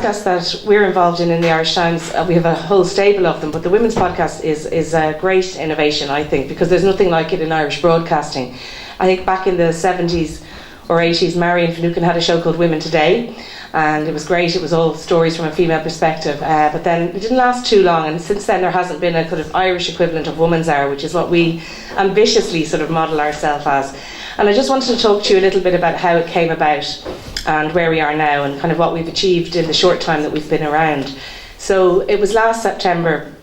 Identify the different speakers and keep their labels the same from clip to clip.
Speaker 1: podcasts that we're involved in the Irish Times, we have a whole stable of them, but the women's podcast is a great innovation, I think, because there's nothing like it in Irish broadcasting. I think back in the 70s or 80s, Marion Finucane had a show called Women Today, and it was great. It was all stories from a female perspective, but then it didn't last too long, and since then there hasn't been a kind of Irish equivalent of Woman's Hour, which is what we ambitiously sort of model ourselves as. And I just wanted to talk to you a little bit about how it came about and where we are now and kind of what we've achieved in the short time that we've been around. So it was last September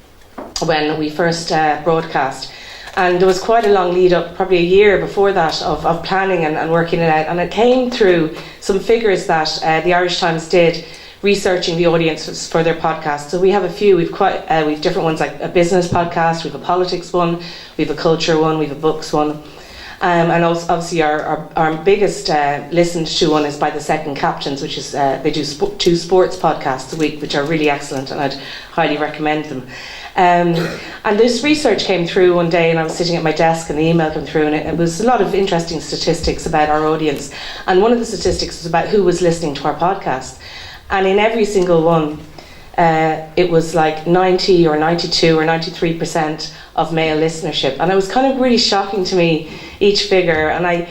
Speaker 1: when we first broadcast, and there was quite a long lead up, probably a year before that, of planning and working it out. And it came through some figures that the Irish Times did researching the audience for their podcasts. So we have a few. We've different ones, like a business podcast, we have a politics one, we have a culture one, we have a books one. And also, obviously our biggest listened to one is by the Second Captains, which is they do 2 sports podcasts a week, which are really excellent, and I'd highly recommend them. And this research came through one day, and I was sitting at my desk and the email came through, and it was a lot of interesting statistics about our audience. And one of the statistics was about who was listening to our podcast. And in every single one, it was like 90 or 92 or 93% of male listenership. And it was kind of really shocking to me, each figure. And I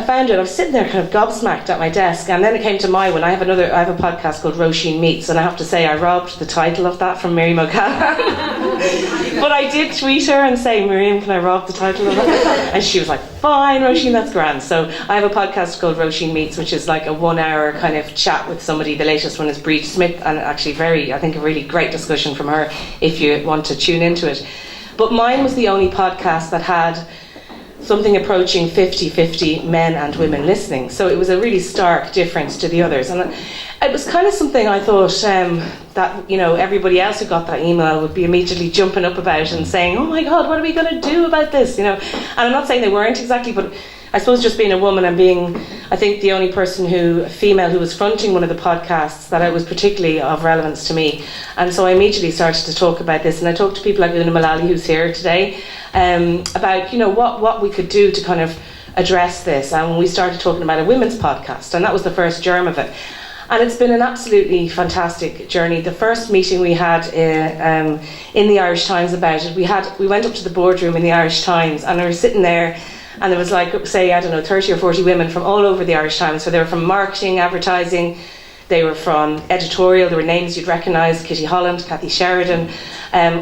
Speaker 1: found it, I was sitting there kind of gobsmacked at my desk, and then it came to my one. I have a podcast called Roisin Meets, and I have to say I robbed the title of that from Miriam O'Callaghan. But I did tweet her and say, Miriam, can I rob the title of that? And she was like, fine, Roisin, that's grand. So I have a podcast called Roisin Meets, which is like a 1-hour kind of chat with somebody. The latest one is Bríd Smith, and actually I think a really great discussion from her if you want to tune into it. But mine was the only podcast that had something approaching 50-50 men and women listening. So it was a really stark difference to the others. And it was kind of something I thought that, everybody else who got that email would be immediately jumping up about and saying, oh my God, what are we going to do about this? And I'm not saying they weren't exactly, but I suppose just being a woman and being, I think, the only female who was fronting one of the podcasts, that it was particularly of relevance to me. And so I immediately started to talk about this, and I talked to people like Una Mullally, who's here today, about, what we could do to kind of address this. And we started talking about a women's podcast, and that was the first germ of it. And it's been an absolutely fantastic journey. The first meeting we had in the Irish Times about it, we went up to the boardroom in the Irish Times, and we were sitting there, and there was 30 or 40 women from all over the Irish Times. So they were from marketing, advertising, they were from editorial, there were names you'd recognise, Kitty Holland, Kathy Sheridan,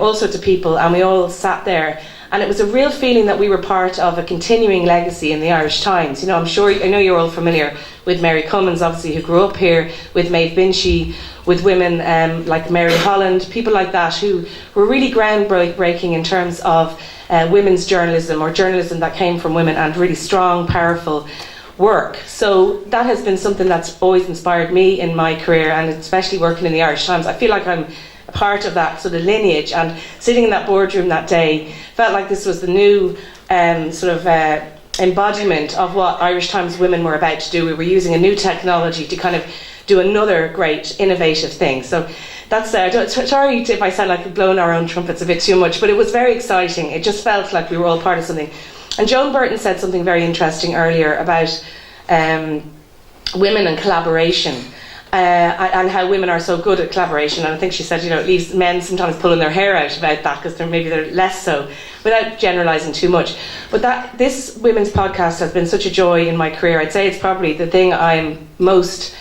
Speaker 1: all sorts of people, and we all sat there. And it was a real feeling that we were part of a continuing legacy in the Irish Times. I know you're all familiar with Mary Cummins, obviously, who grew up here, with Maeve Binchy, with women like Mary Holland, people like that who were really groundbreaking in terms of women's journalism, or journalism that came from women, and really strong, powerful work. So that has been something that's always inspired me in my career, and especially working in the Irish Times. I feel like I'm a part of that sort of lineage, and sitting in that boardroom that day felt like this was the new embodiment of what Irish Times women were about to do. We were using a new technology to kind of do another great innovative thing. So that's sorry if I sound like blowing our own trumpets a bit too much, but it was very exciting. It just felt like we were all part of something. And Joan Burton said something very interesting earlier about women and collaboration. And how women are so good at collaboration, and I think she said, it leaves men sometimes pulling their hair out about that, because they're less so, without generalising too much. But this women's podcast has been such a joy in my career. I'd say it's probably the thing I'm most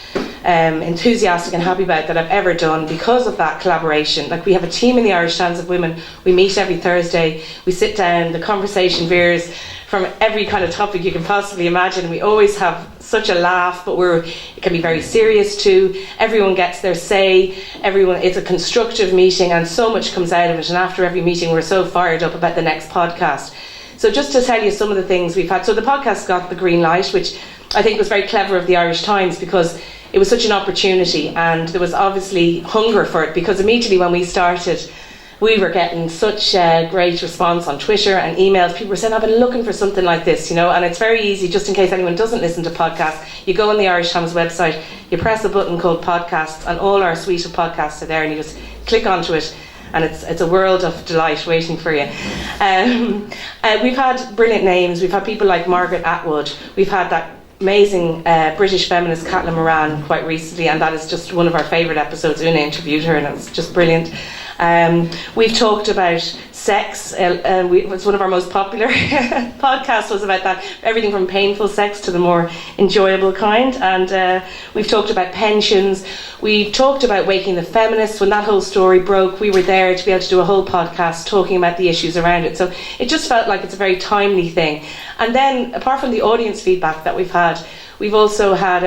Speaker 1: enthusiastic and happy about that I've ever done, because of that collaboration. Like, we have a team in the Irish Times of women. We meet every Thursday, we sit down, the conversation veers from every kind of topic you can possibly imagine. We always have such a laugh, but it can be very serious too. Everyone gets their say. It's a constructive meeting, and so much comes out of it. And after every meeting, we're so fired up about the next podcast. So just to tell you some of the things we've had. So the podcast got the green light, which I think was very clever of the Irish Times, because it was such an opportunity, and there was obviously hunger for it, because immediately when we started, we were getting such a great response on Twitter and emails. People were saying, I've been looking for something like this, and it's very easy, just in case anyone doesn't listen to podcasts. You go on the Irish Times website, you press a button called podcasts, and all our suite of podcasts are there, and you just click onto it, and it's a world of delight waiting for you. We've had brilliant names. We've had people like Margaret Atwood. We've had that amazing British feminist Caitlin Moran quite recently, and that is just one of our favourite episodes. Una interviewed her, and it was just brilliant. We've talked about sex. It's one of our most popular podcasts was about that, everything from painful sex to the more enjoyable kind. And we've talked about pensions. We talked about Waking the Feminists. When that whole story broke, we were there to be able to do a whole podcast talking about the issues around it. So it just felt like it's a very timely thing. And then, apart from the audience feedback that we've had, we've also had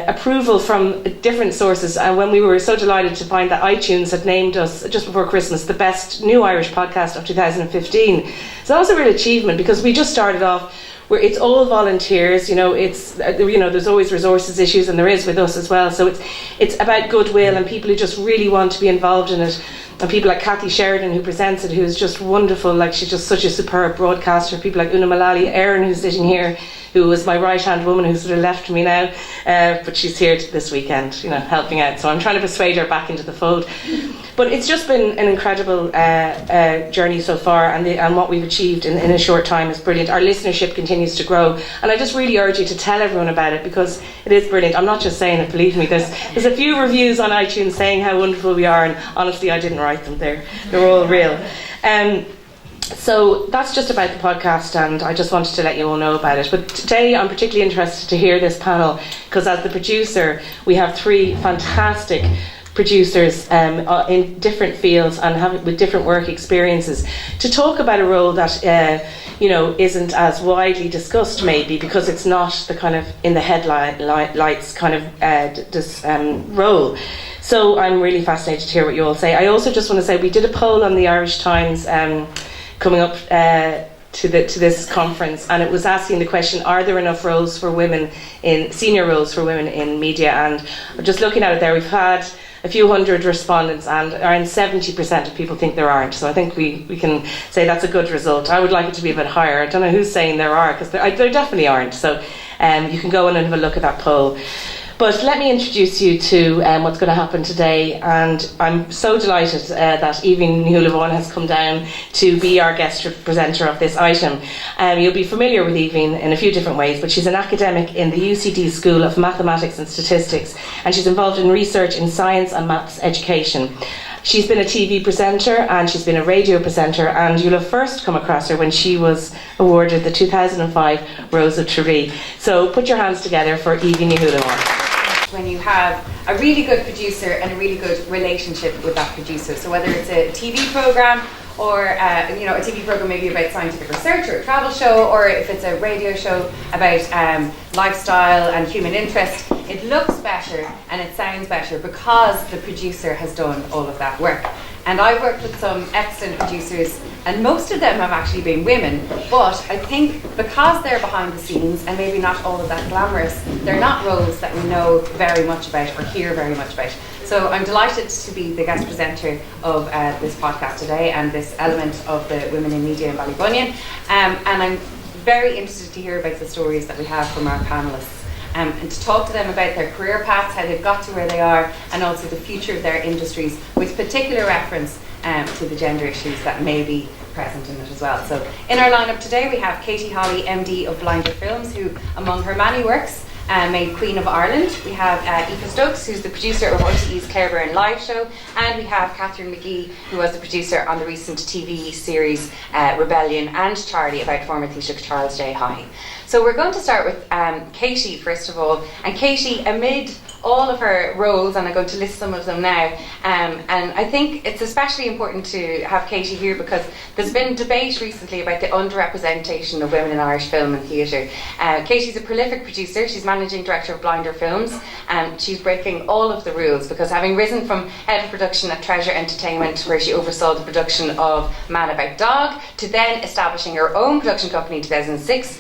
Speaker 1: approval from different sources, and when we were so delighted to find that iTunes had named us just before Christmas the best new Irish podcast of 2015. So that was a real achievement, because we just started off where it's all volunteers, there's always resources issues, and there is with us as well. So it's about goodwill and people who just really want to be involved in it. And people like Kathy Sheridan, who presents it, who is just wonderful, like she's just such a superb broadcaster. People like Una Mullally, Erin, who's sitting here, who was my right-hand woman, who's sort of left me now, but she's here this weekend, helping out. So I'm trying to persuade her back into the fold. But it's just been an incredible journey so far, and what we've achieved in a short time is brilliant. Our listenership continues to grow, and I just really urge you to tell everyone about it, because it is brilliant. I'm not just saying it, believe me. There's a few reviews on iTunes saying how wonderful we are, and honestly, I didn't write them. They're all real. So that's just about the podcast, and I just wanted to let you all know about it. But today I'm particularly interested to hear this panel, because as the producer, we have three fantastic producers in different fields and with different work experiences to talk about a role that isn't as widely discussed, maybe because it's not the kind of in the headlights kind of role. So I'm really fascinated to hear what you all say. I also just want to say we did a poll on the Irish Times coming up to this conference, and it was asking the question, are there enough roles for women in senior roles for women in media? And just looking at it there, we've had a few hundred respondents, and around 70% of people think there aren't. So I think we can say that's a good result. I would like it to be a bit higher. I don't know who's saying there are, because there definitely aren't. So you can go in and have a look at that poll. But let me introduce you to what's going to happen today, and I'm so delighted that Evie Newlevon has come down to be our guest presenter of this item. You'll be familiar with Evie in a few different ways, but she's an academic in the UCD School of Mathematics and Statistics, and she's involved in research in science and maths education. She's been a TV presenter and she's been a radio presenter, and you'll have first come across her when she was awarded the 2005 Rose of Tralee. So put your hands together for Evie Newlevon.
Speaker 2: When you have a really good producer and a really good relationship with that producer. So whether it's a TV program or a TV program maybe about scientific research or a travel show, or if it's a radio show about lifestyle and human interest, it looks better and it sounds better because the producer has done all of that work. And I've worked with some excellent producers, and most of them have actually been women, but I think because they're behind the scenes and maybe not all of that glamorous, they're not roles that we know very much about or hear very much about. So I'm delighted to be the guest presenter of this podcast today and this element of the Women in Media in Ballybunion, and I'm very interested to hear about the stories that we have from our panellists. And to talk to them about their career paths, how they've got to where they are, and also the future of their industries, with particular reference to the gender issues that may be present in it as well. So in our lineup today we have Katie Holly, MD of Blinder Films, who among her many works made Queen of Ireland. We have Aoife Stokes, who's the producer of RTÉ's Claire Byrne live show, and we have Catherine McGee, who was the producer on the recent TV series Rebellion and Charlie about former Taoiseach Charles J. Haughey. So we're going to start with Katie first of all, and Katie, amid all of her roles, and I'm going to list some of them now, and I think it's especially important to have Katie here because there's been debate recently about the underrepresentation of women in Irish film and theatre. Katie's a prolific producer. She's managing director of Blinder Films, and she's breaking all of the rules because having risen from head of production at Treasure Entertainment, where she oversaw the production of Man About Dog, to then establishing her own production company in 2006.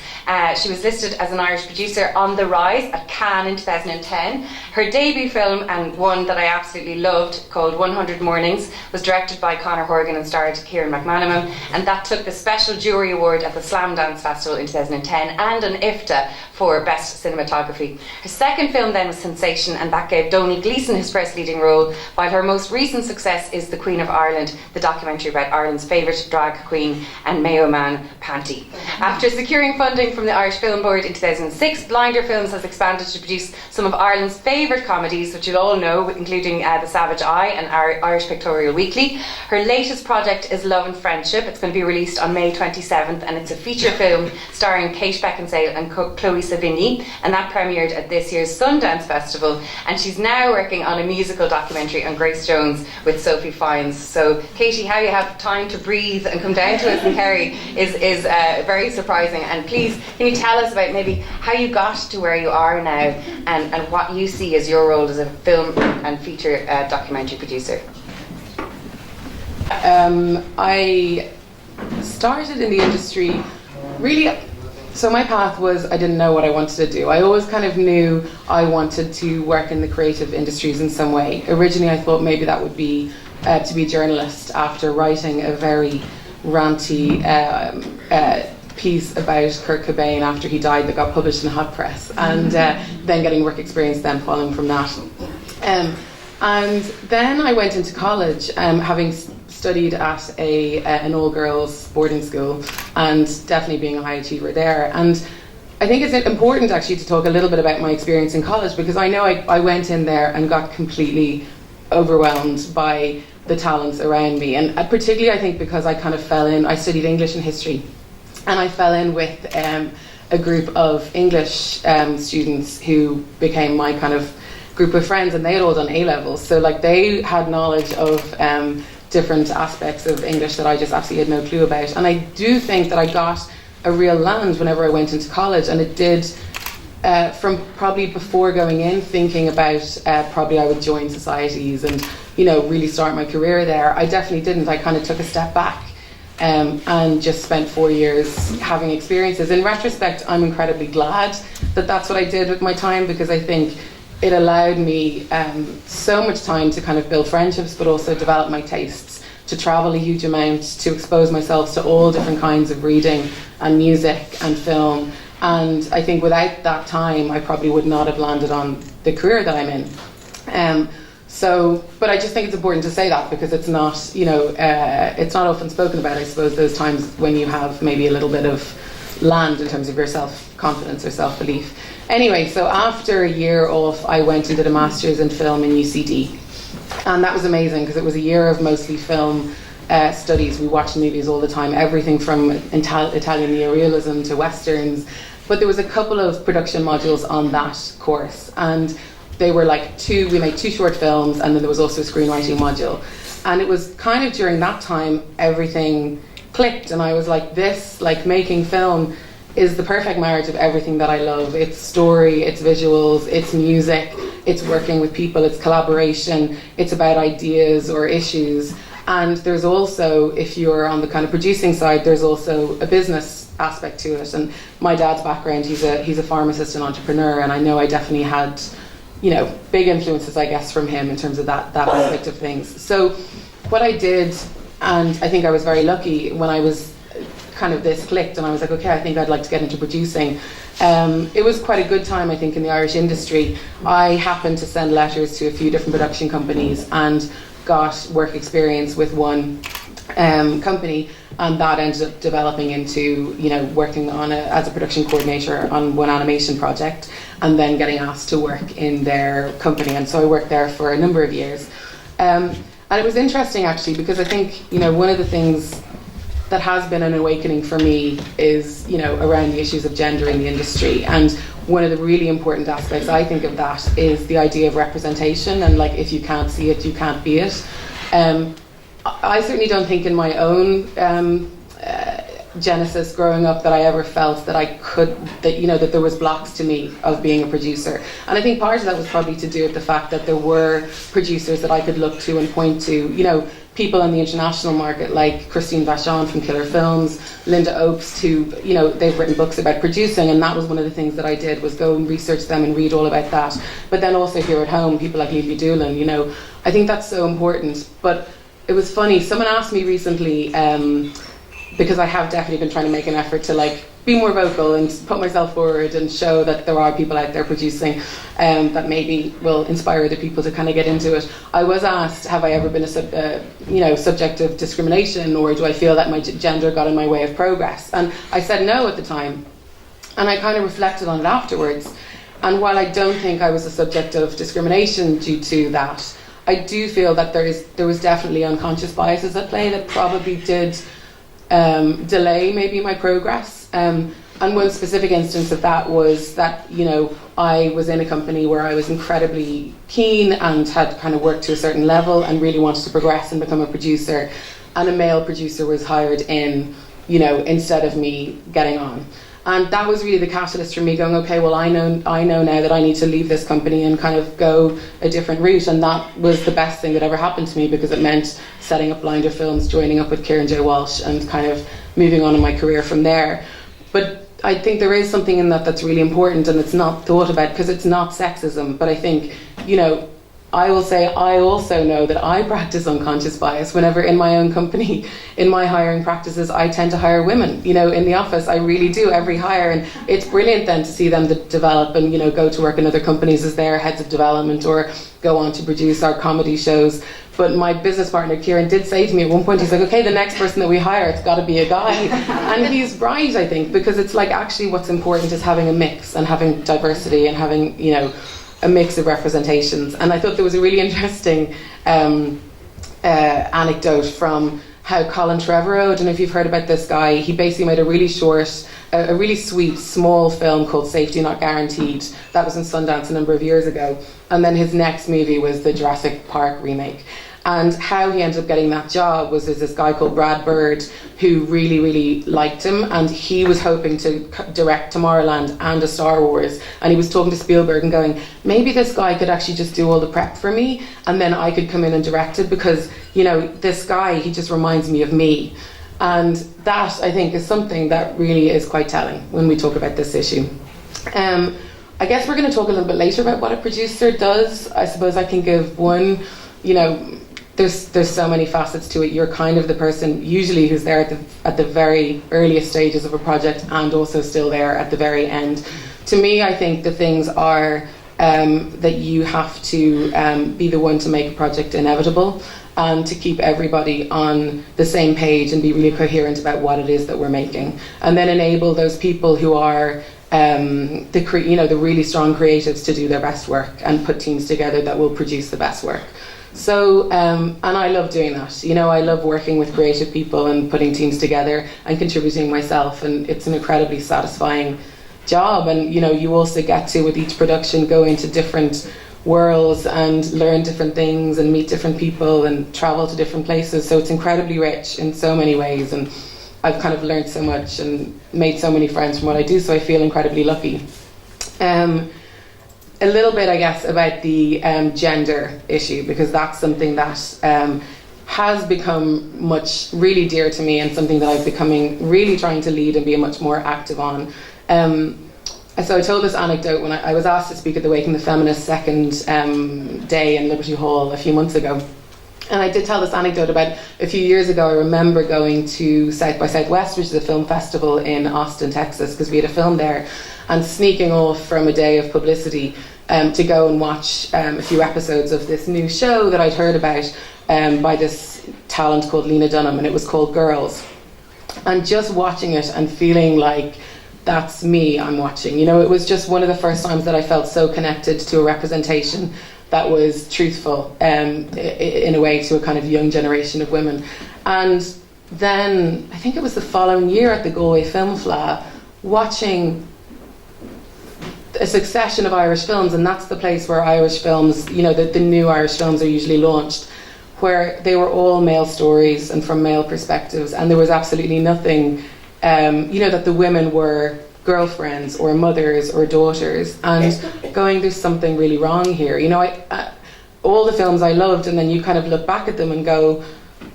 Speaker 2: She was listed as an Irish producer on the rise at Cannes in 2010. Her debut film, and one that I absolutely loved, called 100 Mornings, was directed by Conor Horgan and starred Kieran McManaman, and that took the Special Jury Award at the Slam Dance Festival in 2010 and an IFTA for Best Cinematography. Her second film then was Sensation, and that gave Domhnall Gleeson his first leading role, while her most recent success is The Queen of Ireland, the documentary about Ireland's favourite drag queen and Mayo Man Panty. After securing funding from the Irish Film Board in 2006, Blinder Films has expanded to produce some of Ireland's favourite comedies, which you'll all know, including The Savage Eye and Irish Pictorial Weekly. Her latest project is Love and Friendship. It's going to be released on May 27th, and it's a feature film starring Kate Beckinsale and Chloe Sevigny, and that premiered at this year's Sundance Festival. And she's now working on a musical documentary on Grace Jones with Sophie Fiennes. So, Katie, how you have time to breathe and come down to us in Kerry is very surprising. And please, can you tell us about maybe how you got to where you are now, and what you see as your role as a film and feature documentary producer?
Speaker 3: I started in the industry really. So my path was, I didn't know what I wanted to do. I always kind of knew I wanted to work in the creative industries in some way. Originally I thought maybe that would be to be a journalist, after writing a very ranty piece about Kurt Cobain after he died that got published in Hot Press, and then getting work experience then following from that. And then I went into college, having studied at an all-girls boarding school, and definitely being a high achiever there. And I think it's important actually to talk a little bit about my experience in college, because I know I went in there and got completely overwhelmed by the talents around me, and particularly I think because I kind of fell in, I studied English and history, and I fell in with a group of English students who became my kind of group of friends, and they had all done A-levels, so like they had knowledge of different aspects of English that I just absolutely had no clue about. And I do think that I got a real land whenever I went into college, and it did from probably before going in thinking about probably I would join societies and really start my career there. I definitely didn't. I kind of took a step back and just spent 4 years having experiences. In retrospect, I'm incredibly glad that that's what I did with my time, because I think it allowed me so much time to kind of build friendships, but also develop my tastes, to travel a huge amount, to expose myself to all different kinds of reading and music and film. And I think without that time, I probably would not have landed on the career that I'm in. But I just think it's important to say that, because it's not, it's not often spoken about, I suppose, those times when you have maybe a little bit of land in terms of your self-confidence or self-belief. Anyway, so after a year off, I went and did a master's in film in UCD. And that was amazing, because it was a year of mostly film studies. We watched movies all the time, everything from Italian neorealism to westerns. But there was a couple of production modules on that course. And they were like we made 2 short films, and then there was also a screenwriting module. And it was kind of during that time, everything clicked, and I was like, this, like making film is the perfect marriage of everything that I love. It's story, it's visuals, it's music, it's working with people, it's collaboration, it's about ideas or issues. And there's also, if you're on the kind of producing side, there's also a business aspect to it. And my dad's background, he's a pharmacist and entrepreneur, and I know I definitely had big influences, I guess, from him in terms of that aspect of things. So what I did, and I think I was very lucky when I was kind of this clicked, and I was like, okay, I think I'd like to get into producing. It was quite a good time, I think, in the Irish industry. I happened to send letters to a few different production companies and got work experience with one company, and that ended up developing into working on as a production coordinator on one animation project, and then getting asked to work in their company. And so I worked there for a number of years, and it was interesting actually, because I think one of the things that has been an awakening for me is around the issues of gender in the industry. And one of the really important aspects I think of that is the idea of representation, and like, if you can't see it, you can't be it. I certainly don't think in my own genesis growing up that I ever felt that that there was blocks to me of being a producer. And I think part of that was probably to do with the fact that there were producers that I could look to and point to, people on the international market like Christine Vachon from Killer Films, Linda Oakes, who, you know, they've written books about producing, and that was one of the things that I did, was go and research them and read all about that. But then also here at home, people like Lily Doolan, you know, I think that's so important. But it was funny, someone asked me recently, because I have definitely been trying to make an effort to like be more vocal and put myself forward and show that there are people out there producing that maybe will inspire other people to kind of get into it. I was asked, have I ever been a subject of discrimination, or do I feel that my gender got in my way of progress? And I said no at the time, and I kind of reflected on it afterwards. And while I don't think I was a subject of discrimination due to that, I do feel that there was definitely unconscious biases at play that probably did delay maybe my progress. And one specific instance of that was that, you know, I was in a company where I was incredibly keen and had kind of worked to a certain level and really wanted to progress and become a producer, and a male producer was hired in, you know, instead of me getting on. And that was really the catalyst for me going, okay, well, I know now that I need to leave this company and kind of go a different route. And that was the best thing that ever happened to me, because it meant setting up Blinder Films, joining up with Kieran J. Walsh, and kind of moving on in my career from there. But I think there is something in that that's really important, and it's not thought about because it's not sexism. But I think, you know, I will say I also know that I practice unconscious bias whenever in my own company, in my hiring practices, I tend to hire women. You know, in the office, I really do every hire, and it's brilliant then to see them develop and, you know, go to work in other companies as their heads of development or go on to produce our comedy shows. But my business partner, Kieran, did say to me at one point, he's like, okay, the next person that we hire, it's got to be a guy. And he's right, I think, because it's like actually what's important is having a mix and having diversity and having, you know, a mix of representations. And I thought there was a really interesting anecdote from how Colin Trevorrow, I don't know if you've heard about this guy, he basically made a really short, a really sweet, small film called Safety Not Guaranteed. That was in Sundance a number of years ago. And then his next movie was the Jurassic Park remake. And how he ended up getting that job was there's this guy called Brad Bird who really, really liked him, and he was hoping to direct Tomorrowland and a Star Wars. And he was talking to Spielberg and going, maybe this guy could actually just do all the prep for me, and then I could come in and direct it, because, you know, this guy, he just reminds me of me. And that, I think, is something that really is quite telling when we talk about this issue. I guess we're going to talk a little bit later about what a producer does. I suppose I can give one, you know, there's so many facets to it. You're kind of the person usually who's there at the very earliest stages of a project, and also still there at the very end. To me, I think the things are that you have to be the one to make a project inevitable, and to keep everybody on the same page and be really coherent about what it is that we're making, and then enable those people who are the really strong creatives to do their best work and put teams together that will produce the best work. So, and I love doing that. You know, I love working with creative people and putting teams together and contributing myself, and it's an incredibly satisfying job. And, you know, you also get to, with each production, go into different worlds and learn different things and meet different people and travel to different places. So it's incredibly rich in so many ways, and I've kind of learned so much and made so many friends from what I do, so I feel incredibly lucky. A little bit, I guess, about the gender issue, because that's something that has become really dear to me, and something that I've becoming really trying to lead and be much more active on. So I told this anecdote when I was asked to speak at the Waking the Feminist second day in Liberty Hall a few months ago. And I did tell this anecdote about a few years ago. I remember going to South by Southwest, which is a film festival in Austin, Texas, because we had a film there, and sneaking off from a day of publicity to go and watch a few episodes of this new show that I'd heard about by this talent called Lena Dunham, and it was called Girls. And just watching it and feeling like that's me I'm watching. You know, it was just one of the first times that I felt so connected to a representation that was truthful in a way to a kind of young generation of women. And then I think it was the following year at the Galway Film Fleadh, watching a succession of Irish films, and that's the place where Irish films, you know, the new Irish films are usually launched, where they were all male stories and from male perspectives, and there was absolutely nothing, you know, that the women were girlfriends or mothers or daughters, and going, there's something really wrong here. You know, all the films I loved, and then you kind of look back at them and go,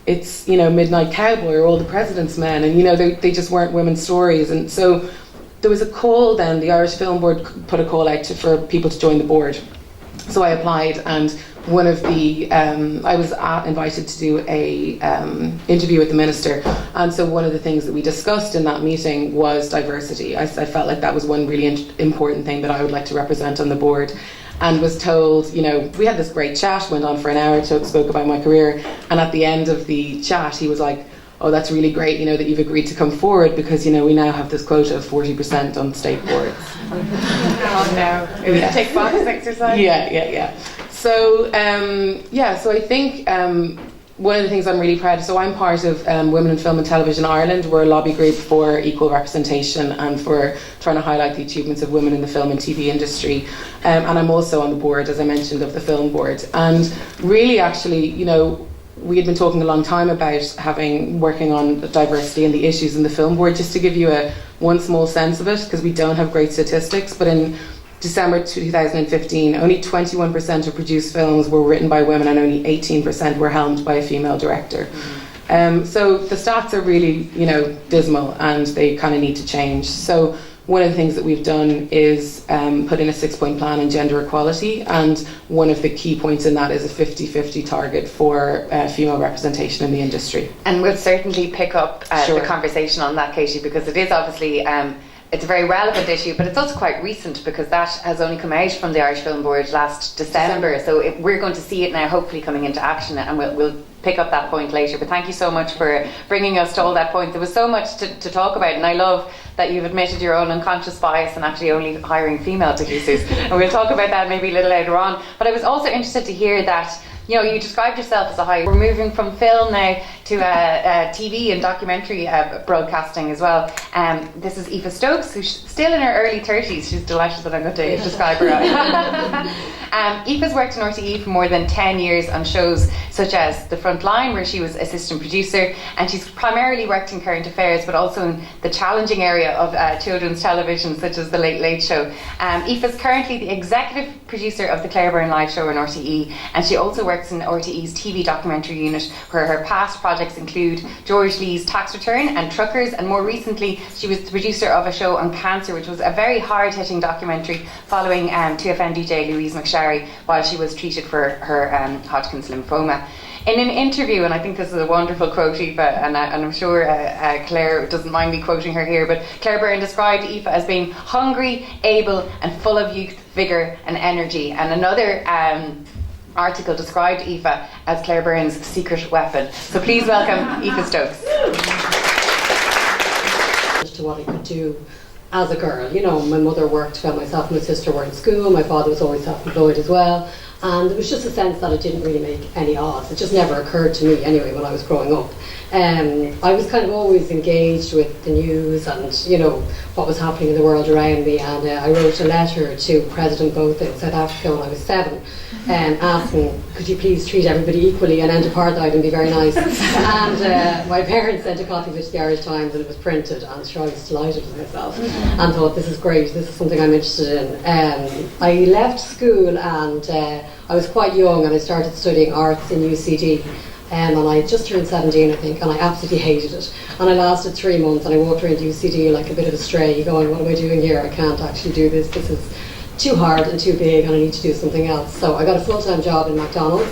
Speaker 3: it's, Midnight Cowboy or All the President's Men, and they just weren't women's stories. And so there was a call then, the Irish Film Board put a call out for people to join the board. So I applied, and one of the I was invited to do a interview with the minister, and so one of the things that we discussed in that meeting was diversity. I felt like that was one really important thing that I would like to represent on the board, and was told, we had this great chat, went on for an hour, spoke about my career, and at the end of the chat he was like, oh, that's really great, that you've agreed to come forward, because, we now have this quota of 40% on state boards.
Speaker 2: Oh no, it was a tick box exercise?
Speaker 3: Yeah. So, so I think one of the things I'm really proud of, so I'm part of Women in Film and Television Ireland. We're a lobby group for equal representation and for trying to highlight the achievements of women in the film and TV industry. And I'm also on the board, as I mentioned, of the Film Board. And really, actually, we had been talking a long time about working on diversity and the issues in the Film Board. Just to give you one small sense of it, because we don't have great statistics, but in December 2015, only 21% of produced films were written by women, and only 18% were helmed by a female director. So the stats are really, dismal, and they kind of need to change. So one of the things that we've done is put in a 6-point plan on gender equality, and one of the key points in that is a 50-50 target for female representation in the industry.
Speaker 2: And we'll certainly pick up
Speaker 3: Sure.
Speaker 2: the conversation on that, Katie, because it is obviously it's a very relevant issue, but it's also quite recent, because that has only come out from the Irish Film Board last December. So we're going to see it now, hopefully coming into action, and we'll pick up that point later. But thank you so much for bringing us to all that point. There was so much to talk about, and I love that you've admitted your own unconscious bias and actually only hiring female producers. And we'll talk about that maybe a little later on. But I was also interested to hear that you described yourself as a high. We're moving from film now to TV and documentary broadcasting as well. This is Aoife Stokes, who's still in her early 30s. She's delighted that I'm going to describe her. Aoife's worked in RTE for more than 10 years on shows such as The Front Line, where she was assistant producer, and she's primarily worked in current affairs, but also in the challenging area of children's television, such as The Late Late Show. Aoife is currently the executive producer of the Claire Byrne Live Show in RTE, and she also works in RTE's TV documentary unit, where her past projects include George Lee's Tax Return and Truckers, and more recently she was the producer of a show on cancer, which was a very hard-hitting documentary following 2FM DJ Louise McSharry while she was treated for her Hodgkin's lymphoma. In an interview, and I think this is a wonderful quote, Aoife, and I'm sure Claire doesn't mind me quoting her here, but Claire Byrne described Aoife as being hungry, able and full of youth, vigour and energy. And another article described Aoife as Claire Byrne's secret weapon. So please welcome Aoife Stokes.
Speaker 4: To what I could do as a girl. My mother worked while myself and my sister were in school. My father was always self-employed as well. And there was just a sense that it didn't really make any odds. It just never occurred to me anyway when I was growing up. I was kind of always engaged with the news and, what was happening in the world around me. And I wrote a letter to President Botha in South Africa when I was 7, asking, could you please treat everybody equally and end apartheid and be very nice. And my parents sent a copy of it to the Irish Times, and it was printed, and sure, I was delighted with myself and thought, this is great, this is something I'm interested in. I left school, and I was quite young, and I started studying arts in UCD. And I just turned 17, I think, and I absolutely hated it. And I lasted 3 months, and I walked around UCD like a bit of a stray, going, what am I doing here? I can't actually do this. This is too hard and too big, and I need to do something else. So I got a full-time job in McDonald's,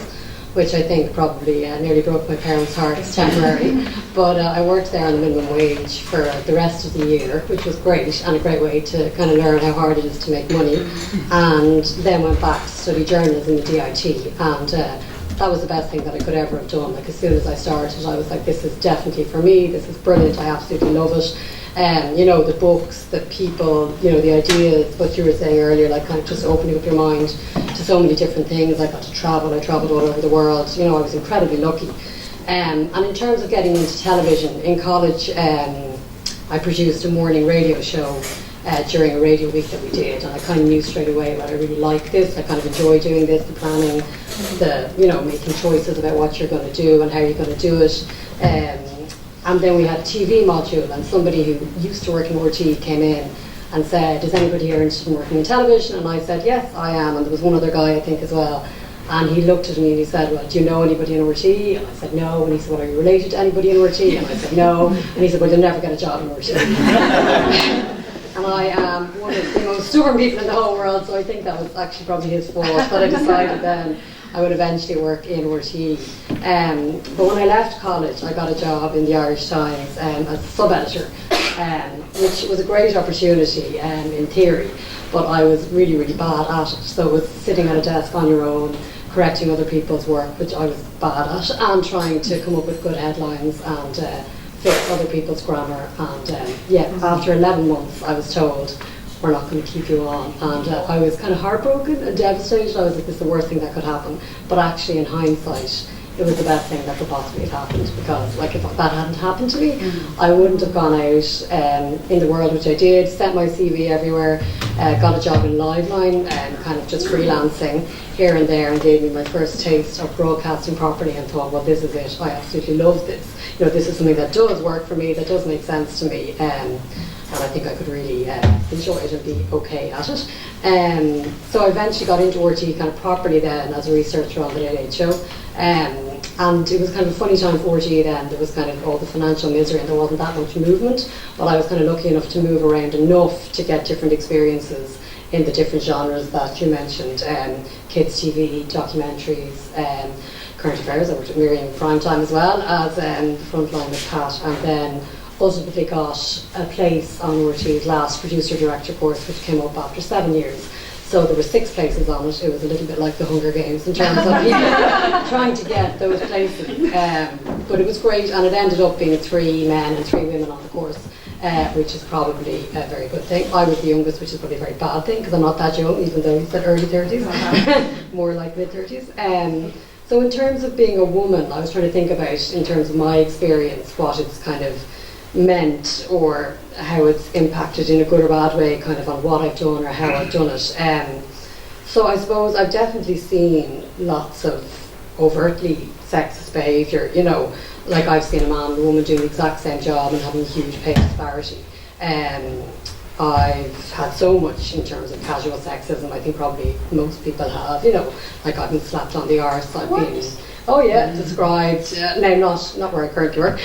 Speaker 4: which I think probably nearly broke my parents' hearts temporarily. But I worked there on the minimum wage for the rest of the year, which was great, and a great way to kind of learn how hard it is to make money. And then went back to study journalism at DIT, and that was the best thing that I could ever have done. Like, as soon as I started, I was like, this is definitely for me, this is brilliant, I absolutely love it. The books, the people, the ideas, what you were saying earlier, like kind of just opening up your mind to so many different things. I got to travel, I travelled all over the world, I was incredibly lucky. And in terms of getting into television, in college I produced a morning radio show during a radio week that we did, and I kind of knew straight away that I really like this, I kind of enjoy doing this, the planning, making choices about what you're going to do and how you're going to do it. And then we had a TV module, and somebody who used to work in RT came in and said, is anybody here interested in working in television? And I said, yes, I am. And there was one other guy, I think, as well. And he looked at me and he said, well, do you know anybody in RT? And I said, no. And he said, well, are you related to anybody in RT? And I said, no. And he said, well, you'll never get a job in RT. And I am one of the most stubborn people in the whole world, so I think that was actually probably his fault. But I decided then I would eventually work in RT. But when I left college, I got a job in the Irish Times as a sub-editor, which was a great opportunity in theory, but I was really, really bad at it. So it was sitting at a desk on your own, correcting other people's work, which I was bad at, and trying to come up with good headlines and fix other people's grammar. And after 11 months, I was told, we're not going to keep you on. And I was kind of heartbroken and devastated. I was like, this is the worst thing that could happen. But actually, in hindsight, it was the best thing that could possibly have happened, because like if that hadn't happened to me, I wouldn't have gone out in the world, which I did, sent my CV everywhere, got a job in Liveline, kind of just freelancing here and there, and gave me my first taste of broadcasting properly, and thought, well, this is it. I absolutely love this. You know, this is something that does work for me, that does make sense to me. And I think I could really enjoy it and be okay at it. So I eventually got into RT kind of properly then as a researcher on the Late Late Show. And it was kind of a funny time for RT then. There was kind of all the financial misery and there wasn't that much movement. But I was kind of lucky enough to move around enough to get different experiences in the different genres that you mentioned. Kids TV, documentaries, current affairs. I worked at Miriam Primetime as well as Frontline with Pat, and then ultimately got a place on RT's last producer-director course, which came up after 7 years. So there were 6 places on it. It was a little bit like the Hunger Games in terms of people trying to get those places. But it was great, and it ended up being 3 men and 3 women on the course, which is probably a very good thing. I was the youngest, which is probably a very bad thing, because I'm not that young, even though you said early 30s, more like mid-30s. So in terms of being a woman, I was trying to think about, in terms of my experience, what it's kind of meant or how it's impacted in a good or bad way kind of on what I've done or how I've done it. So I suppose I've definitely seen lots of overtly sexist behaviour, you know, like I've seen a man and a woman doing the exact same job and having a huge pay disparity. I've had so much in terms of casual sexism. I think probably most people have, you know, like I've been slapped on the arse, I've been described, no, not where I currently work.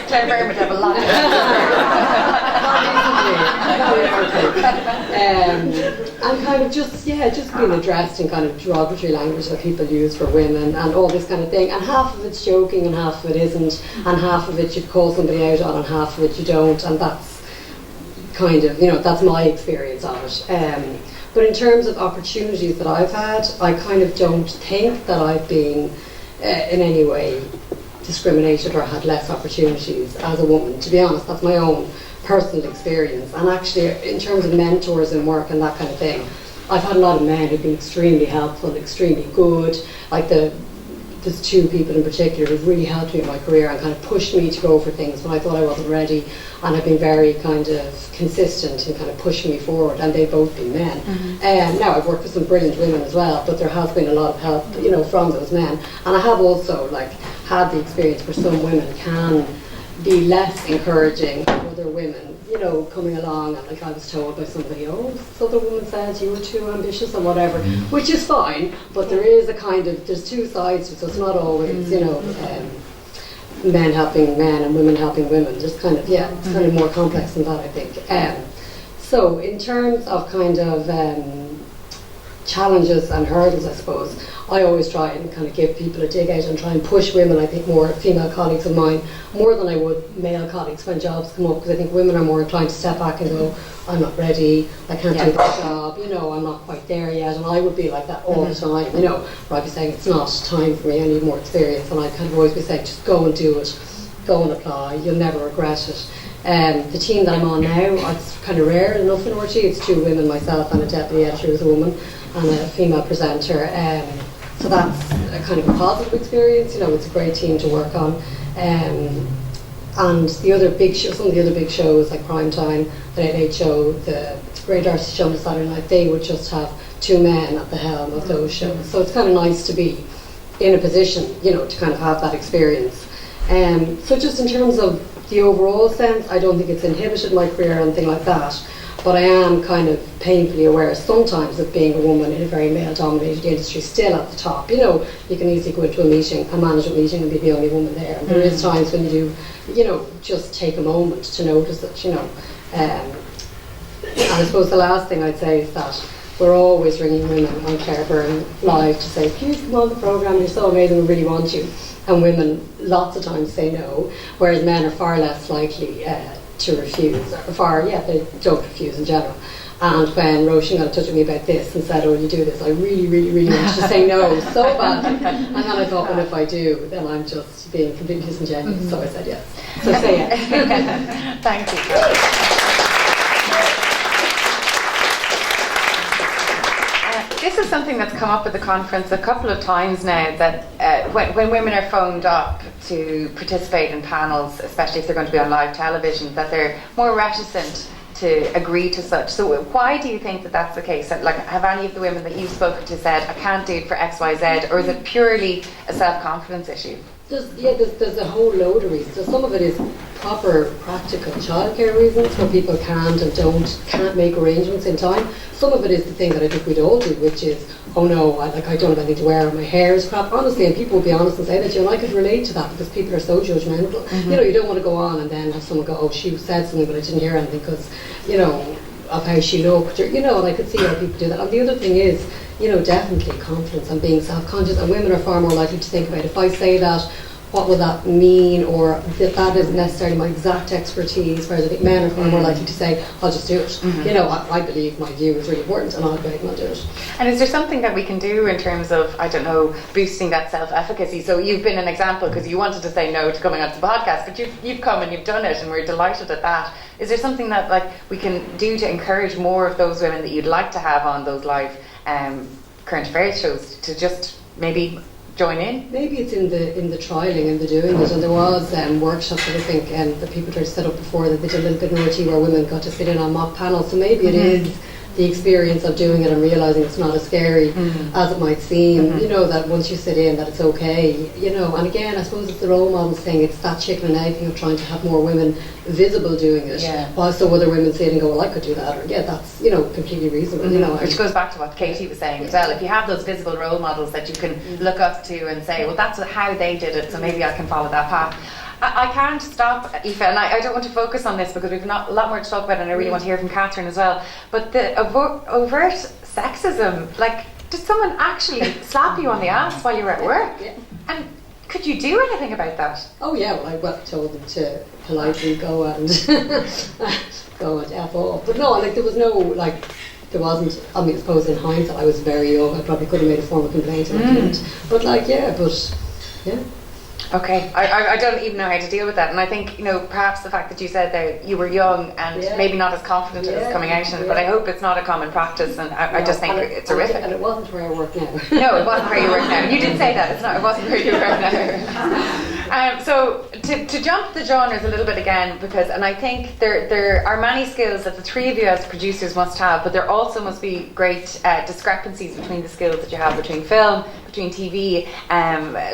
Speaker 2: Claire very much have a lot.
Speaker 4: And kind of just being addressed in kind of derogatory language that people use for women and all this kind of thing. And half of it's joking and half of it isn't, and half of it you call somebody out on and half of it you don't. And that's kind of, you know, that's my experience of it. But in terms of opportunities that I've had, I kind of don't think that I've been in any way discriminated or had less opportunities as a woman. To be honest, that's my own personal experience. And actually, in terms of mentors and work and that kind of thing, I've had a lot of men who've been extremely helpful, extremely good. Like there's 2 people in particular who've really helped me in my career and kind of pushed me to go for things when I thought I wasn't ready, and have been very kind of consistent in kind of pushing me forward, and they've both been men. Now I've worked with some brilliant women as well, but there has been a lot of help, you know, from those men. And I have also like had the experience where some women can be less encouraging of other women, you know, coming along, and like I was told by somebody, oh, this other woman says you were too ambitious or whatever, which is fine, but there is a kind of, there's 2 sides to it, so it's not always, you know, men helping men and women helping women. There's kind of, it's kind of more complex than that, I think. So in terms of kind of challenges and hurdles, I suppose, I always try and kind of give people a dig out and try and push women, I think more female colleagues of mine, more than I would male colleagues when jobs come up, because I think women are more inclined to step back and go, I'm not ready, I can't do this job, you know, I'm not quite there yet. And I would be like that all the time, you know, where I'd be saying, it's not time for me, I need more experience. And I'd kind of always be saying, just go and do it, go and apply, you'll never regret it. The team that I'm on now, it's kind of rare enough in RT. It's 2 women, myself and a deputy editor who's a woman, and a female presenter. So that's a kind of a positive experience. You know, it's a great team to work on. And the other big shows, some of the other big shows like Primetime, the Late Late Show, the Great Artist Show on Saturday night, they would just have 2 men at the helm of those shows. So it's kind of nice to be in a position, you know, to kind of have that experience. So just in terms of the overall sense, I don't think it's inhibited my career or anything like that. but I am kind of painfully aware sometimes of being a woman in a very male-dominated industry still at the top. You know, you can easily go into a management meeting, and be the only woman there. And there is times when you do, you know, just take a moment to notice it, you know. And I suppose the last thing I'd say is that we're always ringing women on Claire Byrne Live to say, please come on the programme, you're so amazing, we really want you. And women lots of times say no, whereas men are far less likely to refuse, they don't refuse in general. And when Roisin got in touch with me about this and said, oh, will you do this, I really, really, really wanted to say no so badly. And then I thought, well, if I do, then I'm just being completely disingenuous. So I said yes. So say yes.
Speaker 2: Thank you. This is something that's come up at the conference a couple of times now, that when women are phoned up to participate in panels, especially if they're going to be on live television, that they're more reticent to agree to such. So why do you think that that's the case? Like, have any of the women that you've spoken to said, I can't do it for X, Y, Z, or is it purely a self-confidence issue?
Speaker 4: There's a whole load of reasons. So some of it is proper practical childcare reasons where people can't make arrangements in time. Some of it is the thing that I think we'd all do, which is, oh no, I don't have anything to wear, my hair is crap. Honestly, and people will be honest and say that, you know, I could relate to that because people are so judgmental. You know, you don't want to go on and then have someone go, oh, she said something but I didn't hear anything because, you know, of how she looked, or, you know, and I could see how people do that. And the other thing is, you know, definitely confidence and being self-conscious, and women are far more likely to think about, if I say that, what will that mean, or that isn't necessarily my exact expertise, whereas I think men are far more likely to say, I'll just do it. You know, I believe my view is really important and I'll go out and I'll do it.
Speaker 2: And is there something that we can do in terms of, I don't know, boosting that self-efficacy? So you've been an example because you wanted to say no to coming onto the podcast, but you've come and you've done it, and we're delighted at that. Is there something that, like, we can do to encourage more of those women that you'd like to have on those live current affairs shows to just maybe join in?
Speaker 4: Maybe it's in the trialling and the doing it, and there was workshops that I think that people tried to set up before, that they did a little bit in RT where women got to sit in on mock panels. So maybe it is the experience of doing it and realising it's not as scary as it might seem, you know, that once you sit in that it's okay, you know. And again, I suppose it's the role models thing, it's that chicken and egg thing of trying to have more women visible doing it, while so other women sit and go, well, I could do that, or that's, you know, completely reasonable, you know.
Speaker 2: Which goes back to what Katie was saying as well. If you have those visible role models that you can look up to and say, well, that's how they did it, so maybe I can follow that path. I can't stop, Aoife, and I don't want to focus on this because we've a lot more to talk about, and I really want to hear from Catherine as well. But the overt sexism, like, did someone actually slap you on the ass while you were at work? And could you do anything about that?
Speaker 4: Oh yeah, well, I told them to politely go and F off. But no, like, there was no, like, there wasn't, I mean, I suppose in hindsight I was very young, I probably could have made a formal complaint and I didn't. But like, yeah.
Speaker 2: Okay, I don't even know how to deal with that, and I think, you know, perhaps the fact that you said that you were young and maybe not as confident as coming out in it, but I hope it's not a common practice, and I just think it's horrific.
Speaker 4: And it wasn't where I work now.
Speaker 2: No, it wasn't where you work now. You did say that, it wasn't where you work now. So to jump the genres a little bit again, because, and I think there are many skills that the three of you as producers must have, but there also must be great discrepancies between the skills that you have between film, between TV,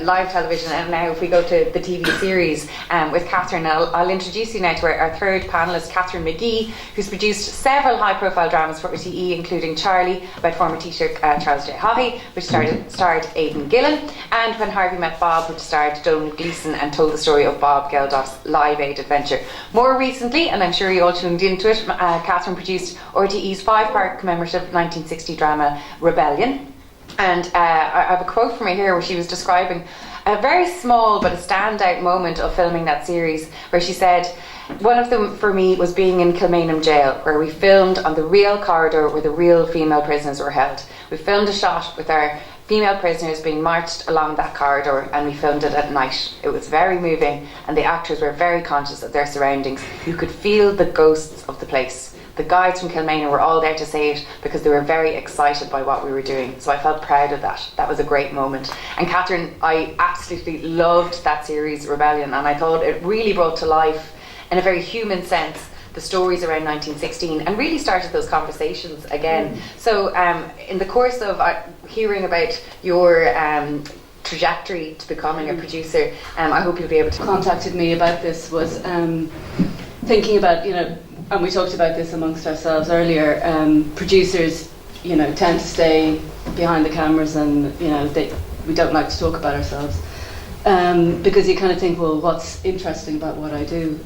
Speaker 2: live television, and now if we go to the TV series with Catherine. I'll introduce you now to our third panellist, Catherine McGee, who's produced several high-profile dramas for RTE, including Charlie, about former Taoiseach Charles J. Haughey, which starred Aidan Gillen, and When Harvey Met Bob, which starred Donald Gleeson and told the story of Bob Geldof's Live Aid adventure. More recently, and I'm sure you all tuned into it, Catherine produced RTE's 5-part commemorative 1960 drama Rebellion. And I have a quote from her here where she was describing a very small but a standout moment of filming that series, where she said, one of them for me was being in Kilmainham jail, where we filmed on the real corridor where the real female prisoners were held. We filmed a shot with our female prisoners being marched along that corridor, and we filmed it at night. It was very moving, and the actors were very conscious of their surroundings. You could feel the ghosts of the place. The guides from Kilmainham were all there to say it because they were very excited by what we were doing. So I felt proud of that. That was a great moment. And Catherine, I absolutely loved that series, Rebellion, and I thought it really brought to life, in a very human sense, the stories around 1916 and really started those conversations again. So in the course of hearing about your trajectory to becoming a producer, I hope you'll be able to...
Speaker 5: Contacted me about this was thinking about, you know, and we talked about this amongst ourselves earlier, producers, tend to stay behind the cameras, and we don't like to talk about ourselves because you kind of think, well, what's interesting about what I do?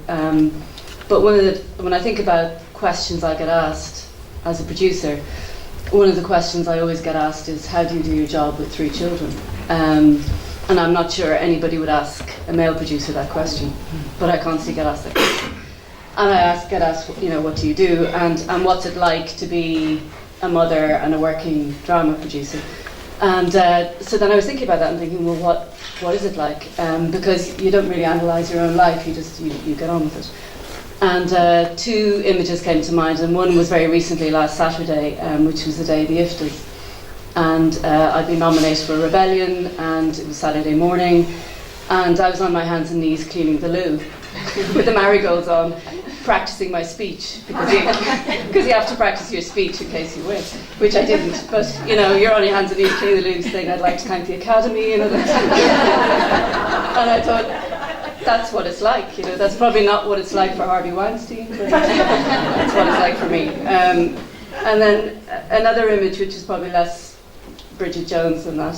Speaker 5: But when I think about questions I get asked as a producer, one of the questions I always get asked is, how do you do your job with 3 children? And I'm not sure anybody would ask a male producer that question, but I constantly get asked that question. And I get asked, what do you do? And what's it like to be a mother and a working drama producer? And so then I was thinking about that and thinking, well, what is it like? Because you don't really analyse your own life, you get on with it. And 2 images came to mind, and one was very recently, last Saturday, which was the day of the IFTAs. And I'd been nominated for Rebellion, and it was Saturday morning, and I was on my hands and knees cleaning the loo with the marigolds on, practicing my speech, because you have to practice your speech in case you win, which I didn't. But you're on your hands and knees cleaning the loo, saying, I'd like to thank the Academy, and I thought, that's what it's like. That's probably not what it's like for Harvey Weinstein, but that's what it's like for me. And then another image, which is probably less Bridget Jones than that,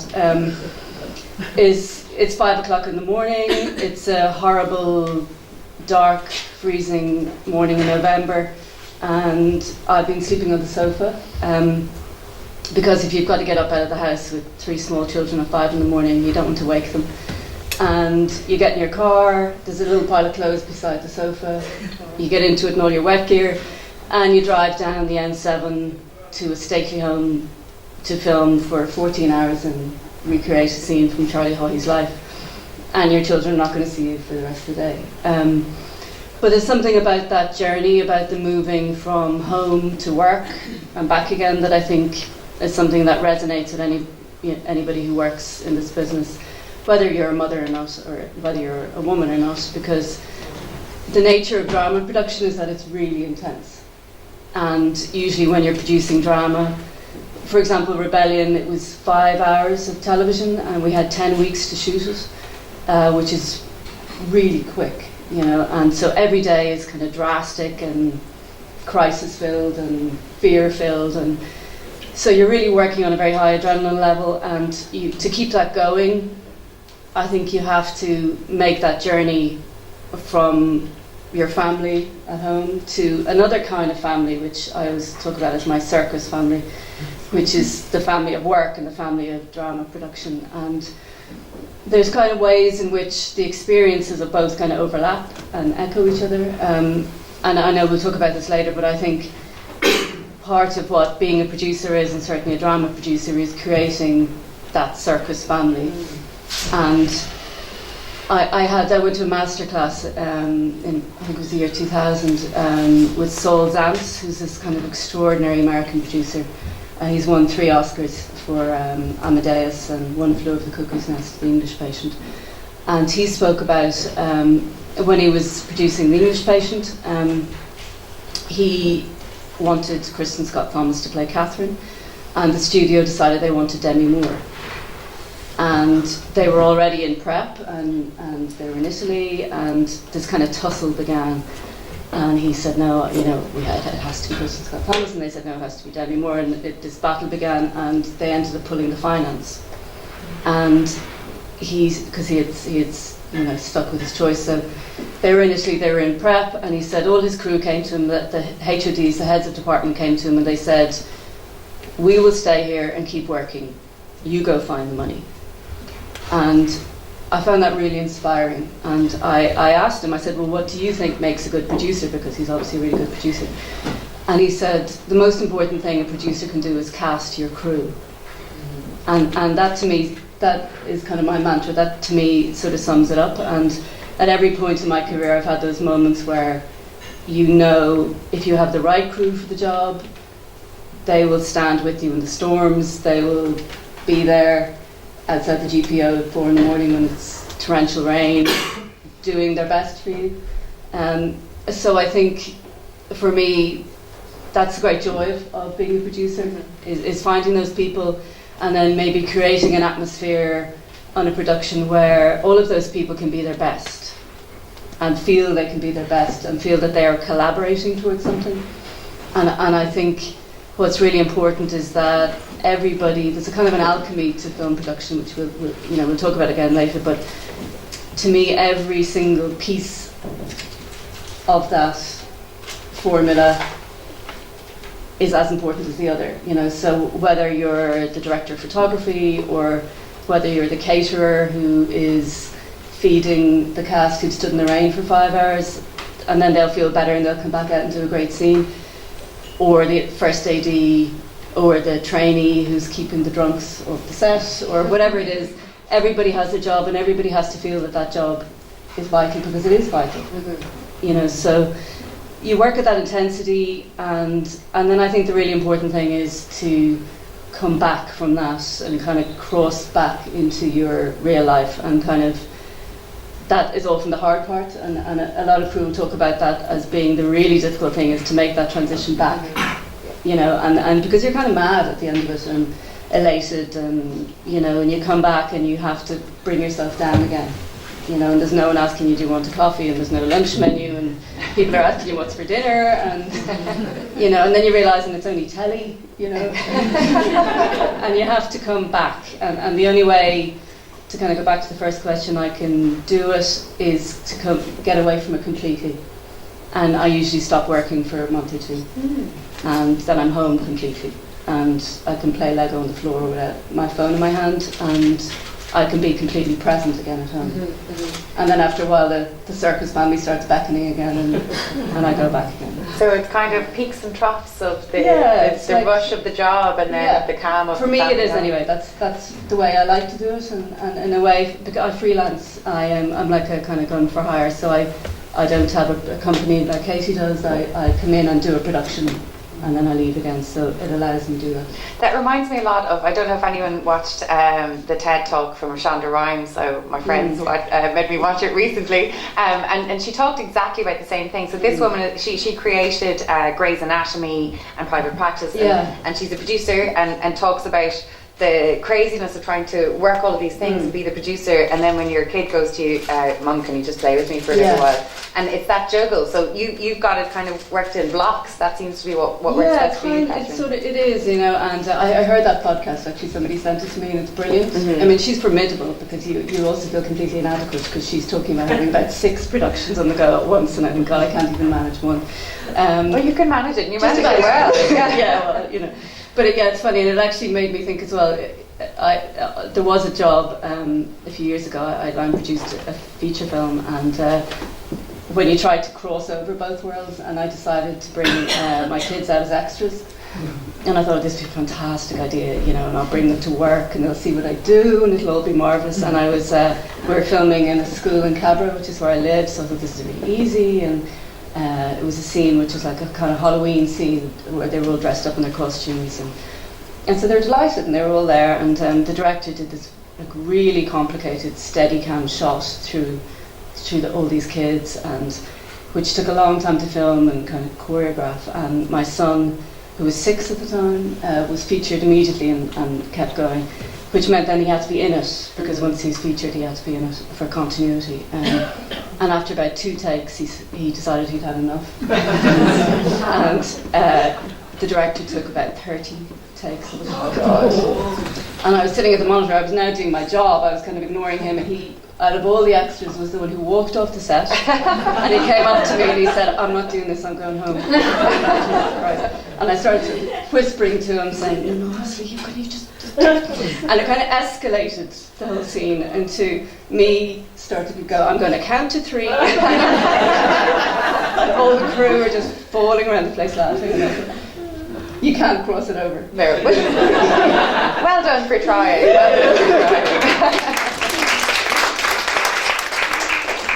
Speaker 5: is it's 5 o'clock in the morning. It's a horrible, dark, freezing morning in November, and I've been sleeping on the sofa because if you've got to get up out of the house with 3 small children at 5 in the morning, you don't want to wake them. And you get in your car, there's a little pile of clothes beside the sofa, you get into it in all your wet gear, and you drive down the N7 to a stately home to film for 14 hours and recreate a scene from Charlie Haughey's life. And your children are not going to see you for the rest of the day. But there's something about that journey, about the moving from home to work and back again, that I think is something that resonates with anybody who works in this business, whether you're a mother or not, or whether you're a woman or not, because the nature of drama production is that it's really intense. And usually when you're producing drama, for example, Rebellion, it was 5 hours of television, and we had 10 weeks to shoot it, which is really quick, and so every day is kind of drastic and crisis-filled and fear-filled, and so you're really working on a very high adrenaline level, and to keep that going, I think you have to make that journey from your family at home to another kind of family, which I always talk about as my circus family, which is the family of work and the family of drama production. And there's kind of ways in which the experiences of both kind of overlap and echo each other. And I know we'll talk about this later, but I think part of what being a producer is, and certainly a drama producer, is creating that circus family. And I went to a masterclass in, I think it was the year 2000, with Saul Zaentz, who's this kind of extraordinary American producer. He's won 3 Oscars for Amadeus and One Flew Over the Cuckoo's Nest, The English Patient. And he spoke about when he was producing The English Patient, he wanted Kristen Scott Thomas to play Catherine, and the studio decided they wanted Demi Moore. And they were already in prep, and they were in Italy, and this kind of tussle began. And he said, no, it has to be Kristen Scott Thomas, and they said, no, it has to be Demi Moore, and this battle began, and they ended up pulling the finance. And because he had stuck with his choice, so they were in Italy, they were in prep, and he said all his crew came to him, the HODs, the heads of department came to him, and they said, we will stay here and keep working, you go find the money. And I found that really inspiring, and I asked him, I said, well, what do you think makes a good producer, because he's obviously a really good producer. And he said, the most important thing a producer can do is cast your crew. And that to me, that is kind of my mantra, that to me sort of sums it up. And at every point in my career I've had those moments where if you have the right crew for the job, they will stand with you in the storms, they will be there outside the GPO at 4 in the morning when it's torrential rain, doing their best for you. So I think, for me, that's the great joy of being a producer, is finding those people and then maybe creating an atmosphere on a production where all of those people can be their best. and feel they can be their best and feel that they are collaborating towards something. And I think what's really important is that everybody, there's a kind of an alchemy to film production, which we'll talk about again later, but to me every single piece of that formula is as important as the other, so whether you're the director of photography or whether you're the caterer who is feeding the cast who've stood in the rain for 5 hours and then they'll feel better and they'll come back out and do a great scene, or the first AD or the trainee who's keeping the drunks off the set, or whatever it is, everybody has a job and everybody has to feel that job is vital, because it is vital. So you work at that intensity, and then I think the really important thing is to come back from that and kind of cross back into your real life, and kind of that is often the hard part, and a lot of crew talk about that as being the really difficult thing, is to make that transition back, and because you're kind of mad at the end of it and elated, and and you come back and you have to bring yourself down again, and there's no one asking you, do you want a coffee, and there's no lunch menu, and people are asking you what's for dinner, and and then you realise and it's only telly, and you have to come back, and the only way to kind of go back to the first question I can do it is to get away from it completely, and I usually stop working for a month or two, and then I'm home completely, and I can play Lego on the floor with my phone in my hand, and I can be completely present again at home. And then after a while the circus family starts beckoning again, and I go back again.
Speaker 6: So it's kind of peaks and troughs of the
Speaker 5: like,
Speaker 6: rush of the job, and then the calm of
Speaker 5: for
Speaker 6: the
Speaker 5: me
Speaker 6: family
Speaker 5: it is
Speaker 6: life.
Speaker 5: anyway. That's the way I like to do it, and in a way, because I freelance, I'm like a kind of gun for hire, so I don't have a company like Katie does. I come in and do a production, and then I leave again, so it allows me to do that.
Speaker 6: That reminds me a lot of, I don't know if anyone watched the TED Talk from Rashonda Rhimes, so my friends made me watch it recently, and she talked exactly about the same thing. So this woman, she created Grey's Anatomy and Private Practice, and she's a producer, and talks about the craziness of trying to work all of these things and be the producer, and then when your kid goes to you, Mum, can you just play with me for a little while? And it's that juggle. So you've got it kind of worked in blocks. That seems to be what works best for you, Catherine.
Speaker 5: It is, and I heard that podcast, actually somebody sent it to me, and it's brilliant. I mean, she's formidable, because you also feel completely inadequate, because she's talking about having about 6 productions on the go at once, and I think, God, I can't even manage one.
Speaker 6: Well, you can manage it, and you manage it well.
Speaker 5: But it's funny, and it actually made me think as well. There was a job a few years ago. I line produced a feature film, and when you tried to cross over both worlds, and I decided to bring my kids out as extras, and I thought this would be a fantastic idea, and I'll bring them to work, and they'll see what I do, and it'll all be marvellous. And I was, we were filming in a school in Cabra, which is where I live, so I thought this is really easy, and it was a scene which was like a kind of Halloween scene where they were all dressed up in their costumes, and so they were delighted, and they were all there, and the director did this like really complicated Steadicam shot through all these kids, and which took a long time to film and kind of choreograph. And my son, who was 6 at the time, was featured immediately and kept going, which meant then he had to be in it, because once he was featured he had to be in it for continuity. And after about 2 takes he decided he'd had enough. And the director took about 30 takes. Oh God. And I was sitting at the monitor, I was now doing my job, I was kind of ignoring him, and he, out of all the extras, was the one who walked off the set, and he came up to me and he said, I'm not doing this, I'm going home. And I started whispering to him, saying, no, honestly, can you just... And it kind of escalated the whole scene into me starting to go, I'm going to count to 3. And all the crew are just falling around the place laughing. You can't cross it over.
Speaker 6: No. Well done for trying. Well done for trying.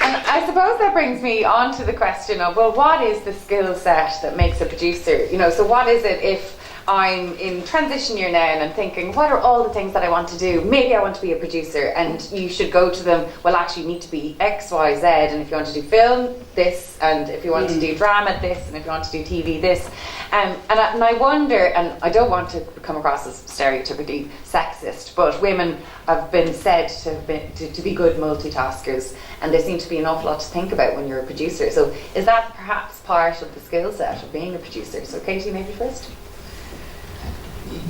Speaker 6: And I suppose that brings me on to the question of, well, what is the skill set that makes a producer? So what is it if I'm in transition year now and I'm thinking, what are all the things that I want to do? Maybe I want to be a producer, and you should go to them, well actually you need to be X, Y, Z, and if you want to do film, this, and if you want to do drama, this, and if you want to do TV, this. And I wonder, and I don't want to come across as stereotypically sexist, but women have been said to be good multitaskers, and there seems to be an awful lot to think about when you're a producer. So is that perhaps part of the skill set of being a producer? So Katie, maybe first.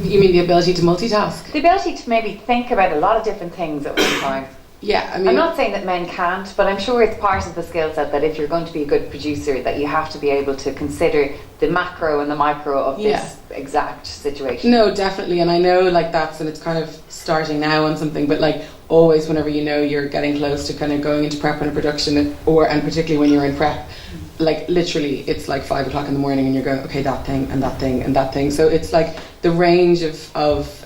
Speaker 3: You mean the ability to multitask?
Speaker 6: The ability to maybe think about a lot of different things at one time.
Speaker 3: Yeah, I mean,
Speaker 6: I'm not saying that men can't, but I'm sure it's part of the skill set that if you're going to be a good producer, that you have to be able to consider the macro and the micro of this exact situation.
Speaker 3: No, definitely, and I know like and it's kind of starting now on something, but like always whenever you know you're getting close to kind of going into prep and a production, and particularly when you're in prep, like literally it's like 5 o'clock in the morning and you're going, okay, that thing and that thing and that thing. So it's like the range of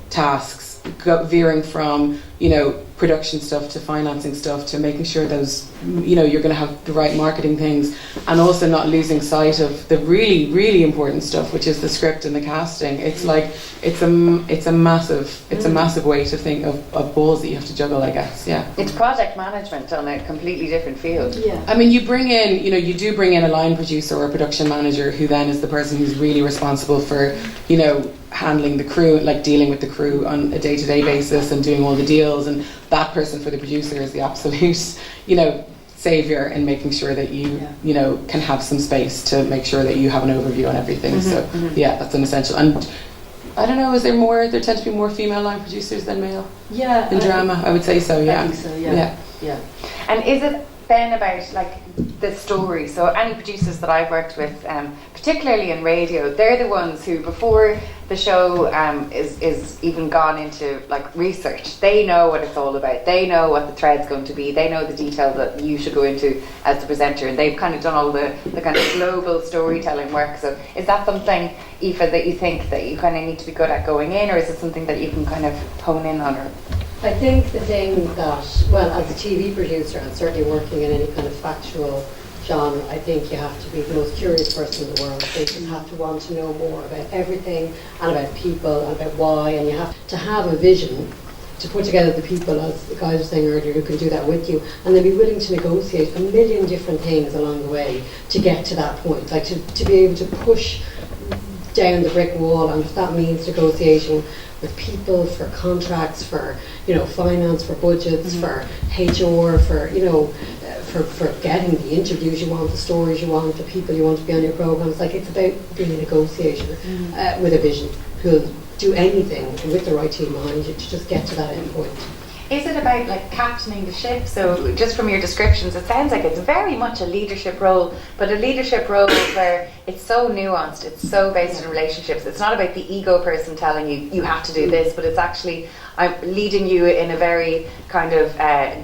Speaker 3: tasks veering from, you know, production stuff to financing stuff to making sure those, you know, you're going to have the right marketing things, and also not losing sight of the really, really important stuff, which is the script and the casting. It's like it's a massive weight of balls that you have to juggle, I guess. Yeah,
Speaker 6: it's project management on a completely different field.
Speaker 4: Yeah,
Speaker 3: I mean, you do bring in a line producer or a production manager who then is the person who's really responsible for, you know, handling the crew, like dealing with the crew on a day-to-day basis and doing all the deals, and that person for the producer is the absolute, you know, savior in making sure that you know, can have some space to make sure that you have an overview on everything. Yeah, that's an essential. And I don't know, there tend to be more female line producers than male?
Speaker 5: Yeah,
Speaker 3: in drama, I would say so. Yeah,
Speaker 5: I think so. Yeah.
Speaker 6: And is it then about like the story? So any producers that I've worked with, particularly in radio, they're the ones who, before the show is even gone into like research, they know what it's all about, they know what the thread's going to be, they know the detail that you should go into as the presenter, and they've kind of done all the kind of global storytelling work. So is that something, Aoife, that you think that you kind of need to be good at going in, or is it something that you can kind of hone in on? Or
Speaker 4: I think the thing that, well, as a TV producer and certainly working in any kind of factual genre, I think you have to be the most curious person in the world. You just have to want to know more about everything and about people and about why, and you have to have a vision to put together the people, as the guys were saying earlier, who can do that with you, and then be willing to negotiate a million different things along the way to get to that point, like to be able to push down the brick wall, and if that means negotiation with people, for contracts, for, you know, finance, for budgets, for HR, for, you know, for getting the interviews you want, the stories you want, the people you want to be on your programs. Like, it's about being a negotiator with a vision, who'll do anything with the right team behind you to just get to that end point.
Speaker 6: is it about like captaining the ship? So just from your descriptions, it sounds like it's very much a leadership role, but a leadership role where it's so nuanced, it's so based in relationships. It's not about the ego person telling you, you have to do this, but it's actually leading you in a very kind of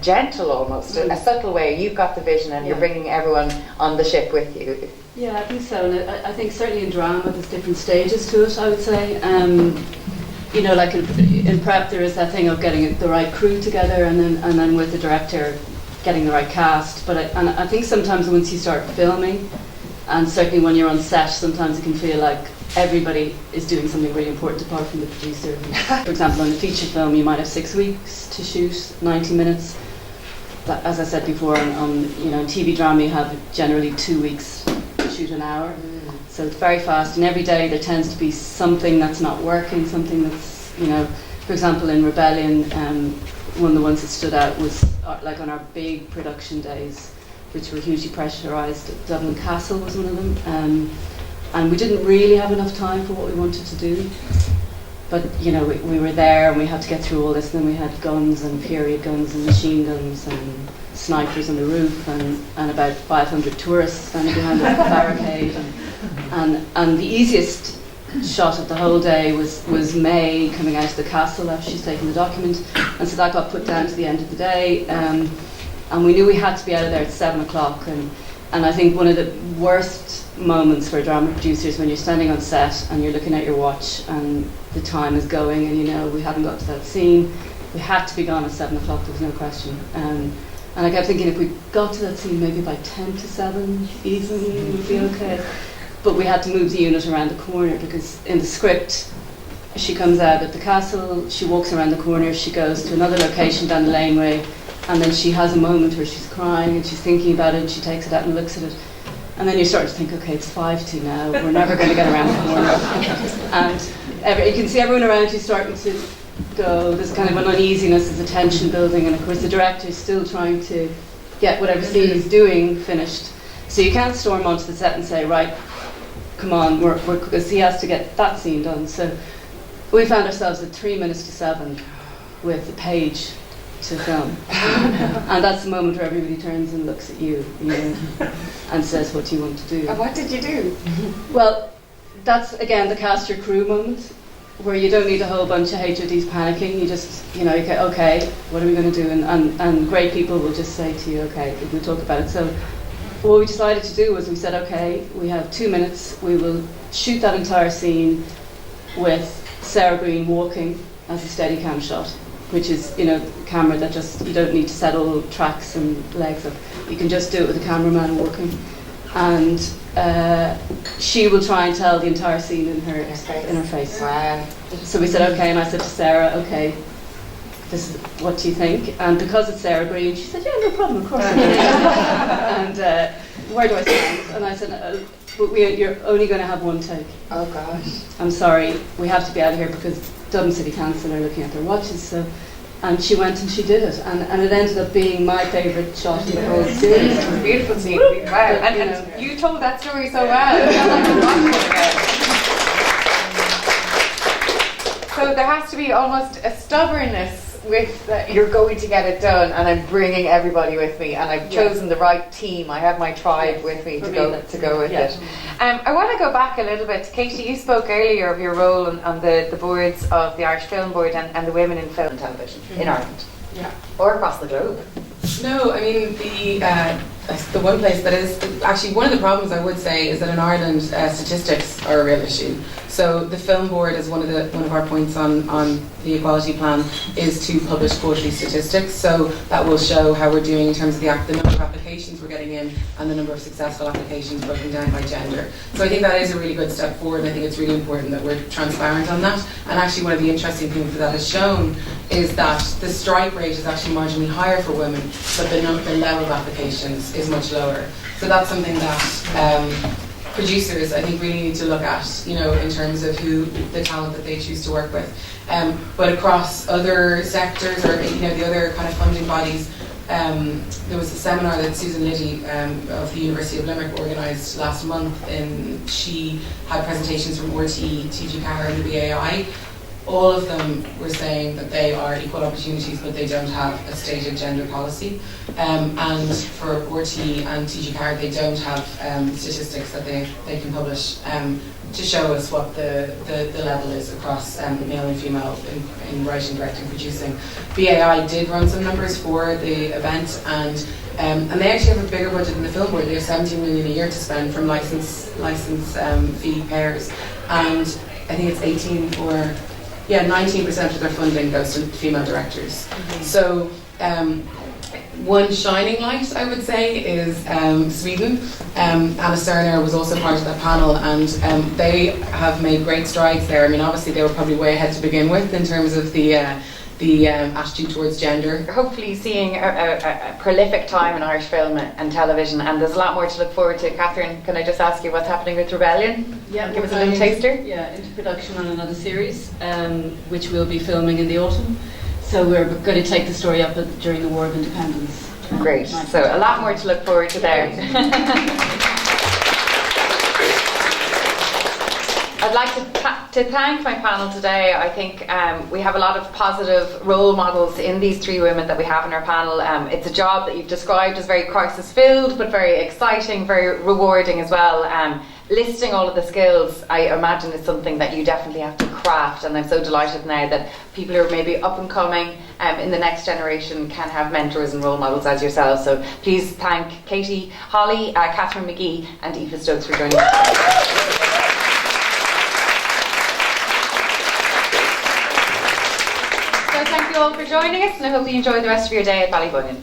Speaker 6: gentle almost, a subtle way. You've got the vision and you're bringing everyone on the ship with you.
Speaker 5: Yeah, I think so. And I think certainly in drama there's different stages to it, I would say. You know, like in prep there is that thing of getting the right crew together, and then with the director getting the right cast. But I think sometimes once you start filming, and certainly when you're on set, sometimes it can feel like everybody is doing something really important apart from the producer. For example, on a feature film you might have 6 weeks to shoot 90 minutes. But as I said before, on TV drama you have generally 2 weeks to shoot an hour. So it's very fast, and every day there tends to be something that's not working, something that's, for example in Rebellion, one of the ones that stood out was like on our big production days, which were hugely pressurised. Dublin Castle was one of them, and we didn't really have enough time for what we wanted to do. But we were there and we had to get through all this, and then we had guns and period guns and machine guns and snipers on the roof and about 500 tourists standing behind a barricade. And the easiest shot of the whole day was May coming out of the castle after she's taken the document, and so that got put down to the end of the day, and we knew we had to be out of there at 7 o'clock, and I think one of the worst moments for a drama producer is when you're standing on set and you're looking at your watch and the time is going, and we hadn't got to that scene. We had to be gone at 7 o'clock, there was no question. And I kept thinking if we got to that scene maybe by 10 to 7 even, we'd be okay. but we had to move the unit around the corner because in the script, she comes out of the castle, she walks around the corner, she goes to another location down the laneway, and then she has a moment where she's crying and she's thinking about it, and she takes it out and looks at it. And then you start to think, okay, it's 5 to now, we're never going to get around the corner. And you can see everyone around you starting to go, there's kind of an uneasiness, there's a tension building, and of course the director's still trying to get whatever scene he's doing finished. So you can't storm onto the set and say, right, come on, because he has to get that scene done. So we found ourselves at 3 minutes to 7 with a page to film. And that's the moment where everybody turns and looks at you, and says, what do you want to do?
Speaker 6: And what did you do?
Speaker 5: Well, that's again the cast your crew moment, where you don't need a whole bunch of HODs panicking. You just, okay, what are we going to do? And great people will just say to you, okay, we'll talk about it. So what we decided to do was we said, okay, we have 2 minutes. We will shoot that entire scene with Sarah Green walking as a Steadicam shot, which is, camera that just, you don't need to set all tracks and legs up. You can just do it with a cameraman walking. And she will try and tell the entire scene in her face.
Speaker 6: Wow.
Speaker 5: So we said, okay, and I said to Sarah, okay, this is, what do you think? And because it's Sarah Green, she said, yeah, no problem, of course. And where do I stand? And I said, but you're only going to have one take.
Speaker 6: Oh gosh.
Speaker 5: I'm sorry, we have to be out of here because Dublin City Council are looking at their watches. So, and she went and she did it, and it ended up being my favourite shot in the whole series.
Speaker 6: It was a beautiful scene. Wow. And you told that story so well. So there has to be almost a stubbornness with you're going to get it done, and I'm bringing everybody with me, and I've chosen the right team. I have my tribe with me to go with it. I want to go back a little bit. Katie, you spoke earlier of your role on the boards of the Irish Film Board and the women in film and television in Ireland, or across the globe.
Speaker 3: No, I mean the one place that is actually one of the problems I would say is that in Ireland statistics are a real issue. So the film board is one of our points on the equality plan is to publish quarterly statistics. So that will show how we're doing in terms of the number of applications we're getting in and the number of successful applications broken down by gender. So I think that is a really good step forward, and I think it's really important that we're transparent on that. And actually one of the interesting things that has shown is that the strike rate is actually marginally higher for women, but the level of applications is much lower. So that's something that producers, I think, really need to look at, in terms of the talent that they choose to work with. But across other sectors, or the other kind of funding bodies, there was a seminar that Susan Liddy of the University of Limerick organised last month, and she had presentations from RTE, TG Carr and the BAI. All of them were saying that they are equal opportunities, but they don't have a stated gender policy. And for RTE and TG Carr, they don't have statistics that they can publish to show us what the level is across male and female in writing, directing, producing. BAI did run some numbers for the event, and they actually have a bigger budget than the Film Board. They have 17 million a year to spend from license fee payers, and I think it's 19% of their funding goes to female directors. Mm-hmm. So one shining light, I would say, is Sweden. Anna Sterner was also part of that panel, and they have made great strides there. I mean, obviously they were probably way ahead to begin with in terms of the attitude towards gender.
Speaker 6: Hopefully seeing a prolific time in Irish film and television, and there's a lot more to look forward to. Catherine, can I just ask you what's happening with Rebellion?
Speaker 5: Yeah,
Speaker 6: give us a little taster.
Speaker 5: Yeah, into production on another series, which we'll be filming in the autumn. So we're going to take the story up during the War of Independence.
Speaker 6: Great, so a lot more to look forward to there. I'd like to thank my panel today. I think we have a lot of positive role models in these three women that we have in our panel. It's a job that you've described as very crisis-filled, but very exciting, very rewarding as well. Listing all of the skills, I imagine, is something that you definitely have to craft, and I'm so delighted now that people who are maybe up and coming in the next generation can have mentors and role models as yourselves. So please thank Katie, Holly, Catherine McGee and Aoife Stokes for joining us today. So thank you all for joining us, and I hope you enjoy the rest of your day at Ballybunion.